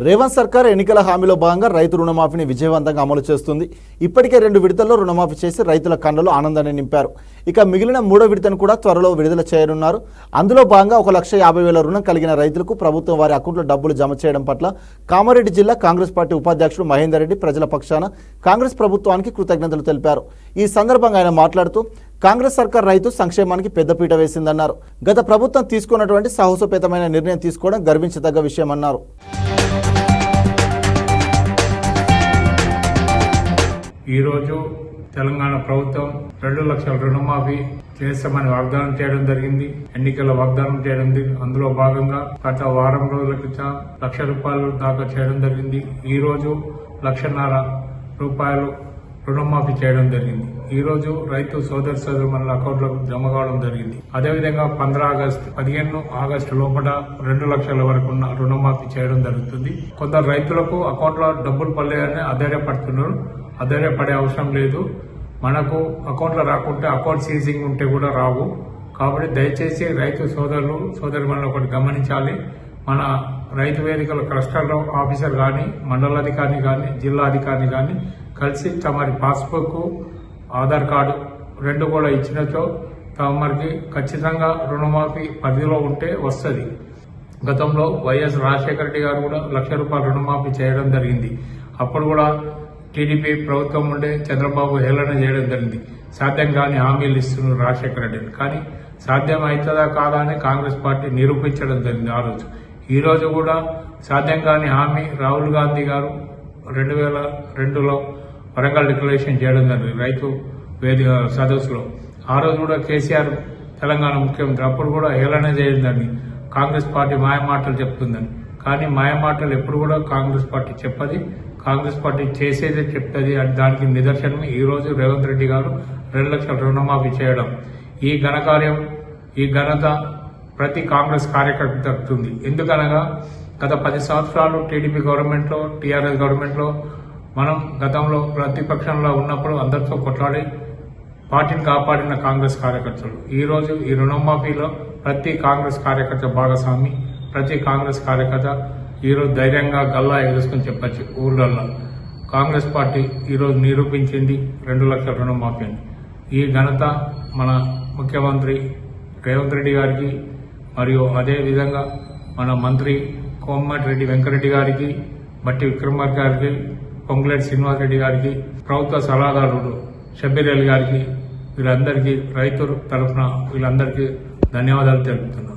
రేవంత్ సర్కార్ ఎన్నికల హామీలో భాగంగా రైతు రుణమాఫీని విజయవంతంగా అమలు చేస్తుంది. ఇప్పటికే 2 విడతల్లో రుణమాఫీ చేసి రైతుల కన్నులో ఆనందాన్ని నింపారు. ఇక మిగిలిన 3వ విడతను కూడా త్వరలో విడుదల చేయనున్నారు. అందులో భాగంగా 1,50,000 రుణం కలిగిన రైతులకు ప్రభుత్వం వారి అకౌంట్లో డబ్బులు జమ చేయడం పట్ల కామారెడ్డి జిల్లా కాంగ్రెస్ పార్టీ ఉపాధ్యక్షుడు మహేందర్ రెడ్డి ప్రజల పక్షాన కాంగ్రెస్ ప్రభుత్వానికి కృతజ్ఞతలు తెలిపారు. ఈ సందర్భంగా ఆయన మాట్లాడుతూ కాంగ్రెస్ సర్కార్ రైతు సంక్షేమానికి పెద్దపీట వేసిందన్నారు. గత ప్రభుత్వం తీసుకున్నటువంటి సాహసోపేతమైన నిర్ణయం తీసుకోవడం గర్వించదగ్గ విషయమన్నారు. ఈరోజు తెలంగాణ ప్రభుత్వం 2 లక్షల రుణమాఫీ చేస్తామని వాగ్దానం చేయడం జరిగింది. ఎన్నికల వాగ్దానం చేయడం జరిగింది. అందులో భాగంగా గత వారం రోజుల క్రితం ₹1,00,000 దాకా చేయడం జరిగింది. ఈ రోజు ₹1,50,000 రుణమాఫీ చేయడం జరిగింది. ఈ రోజు రైతు సోదరుల అకౌంట్లకు జమ కావడం జరిగింది. అదేవిధంగా 15 ఆగస్టు లోపల 2 లక్షల వరకు ఉన్న రుణమాఫీ చేయడం జరుగుతుంది. కొందరు రైతులకు అకౌంట్లో డబ్బులు పడలేదని అధైర్యపడుతున్నారు. అధైర్యపడే అవసరం లేదు. మనకు అకౌంట్లో రాకుంటే అకౌంట్ సీజింగ్ ఉంటే కూడా రావు. కాబట్టి దయచేసి రైతు సోదరులను ఒకటి గమనించాలి. మన రైతు వేదికల క్లస్టర్ ఆఫీసర్ కానీ, మండలాధికారిని కానీ, జిల్లా అధికారిని కానీ కలిసి తమరి పాస్బుక్, ఆధార్ కార్డు 2 కూడా ఇచ్చినచో తమరికి ఖచ్చితంగా రుణమాఫీ పరిధిలో ఉంటే వస్తుంది. గతంలో వైఎస్ రాజశేఖర రెడ్డి గారు కూడా ₹1,00,000 రుణమాఫీ చేయడం జరిగింది. అప్పుడు కూడా టీడీపీ ప్రభుత్వం ఉండే చంద్రబాబు హేళన చేయడం జరిగింది. సాధ్యం కాని హామీలు ఇస్తున్నారు రాజశేఖర రెడ్డిని. కానీ సాధ్యం అవుతుందా కాదా అని కాంగ్రెస్ పార్టీ నిరూపించడం జరిగింది ఆ రోజు. ఈ రోజు కూడా సాధ్యం కాని హామీ రాహుల్ గాంధీ గారు 2002లో వరంగల్ డిక్లరేషన్ చేయడం జరిగింది రైతు వేదిక సదస్సులో. ఆ రోజు కూడా కేసీఆర్ తెలంగాణ ముఖ్యమంత్రి అప్పుడు కూడా హేళన చేయదని కాంగ్రెస్ పార్టీ మాయమాటలు చెప్తుందని. కానీ మాయమాటలు ఎప్పుడు కూడా కాంగ్రెస్ పార్టీ చెప్పది. కాంగ్రెస్ పార్టీ చేసేదే చెప్తుంది. దానికి నిదర్శనం ఈ రోజు రేవంత్ రెడ్డి గారు 2 లక్షల రుణమాఫీ చేయడం. ఈ ఘనకార్యం, ఈ ఘనత ప్రతి కాంగ్రెస్ కార్యకర్త దక్కుతుంది. ఎందుకనగా గత 10 సంవత్సరాలు టీడీపీ గవర్నమెంట్ లో, టీఆర్ఎస్ గవర్నమెంట్ లో మనం గతంలో ప్రతిపక్షంలో ఉన్నప్పుడు అందరితో కొట్లాడి పార్టీని కాపాడిన కాంగ్రెస్ కార్యకర్తలు ఈ రోజు ఈ రుణమాఫీలో ప్రతి కాంగ్రెస్ కార్యకర్త భాగస్వామి. ప్రతి కాంగ్రెస్ కార్యకర్త ఈరోజు ధైర్యంగా గల్లా ఎదుర్కొని చెప్పచ్చు. ఊళ్ళల్లో కాంగ్రెస్ పార్టీ ఈరోజు నిరూపించింది 2 లక్షల రుణమాఫీ అని. ఈ ఘనత మన ముఖ్యమంత్రి రేవంత్ రెడ్డి గారికి, మరియు అదే విధంగా మన మంత్రి కోమటిరెడ్డి వెంకరెడ్డి గారికి, బట్టి విక్రమార్క గారికి, పొంగులేటి శ్రీనివాసరెడ్డి గారికి, ప్రభుత్వ సలహాదారుడు షబ్బీర్ అలీ గారికి, వీళ్ళందరికీ రైతుల తరఫున వీళ్ళందరికీ ధన్యవాదాలు తెలుపుతున్నాను.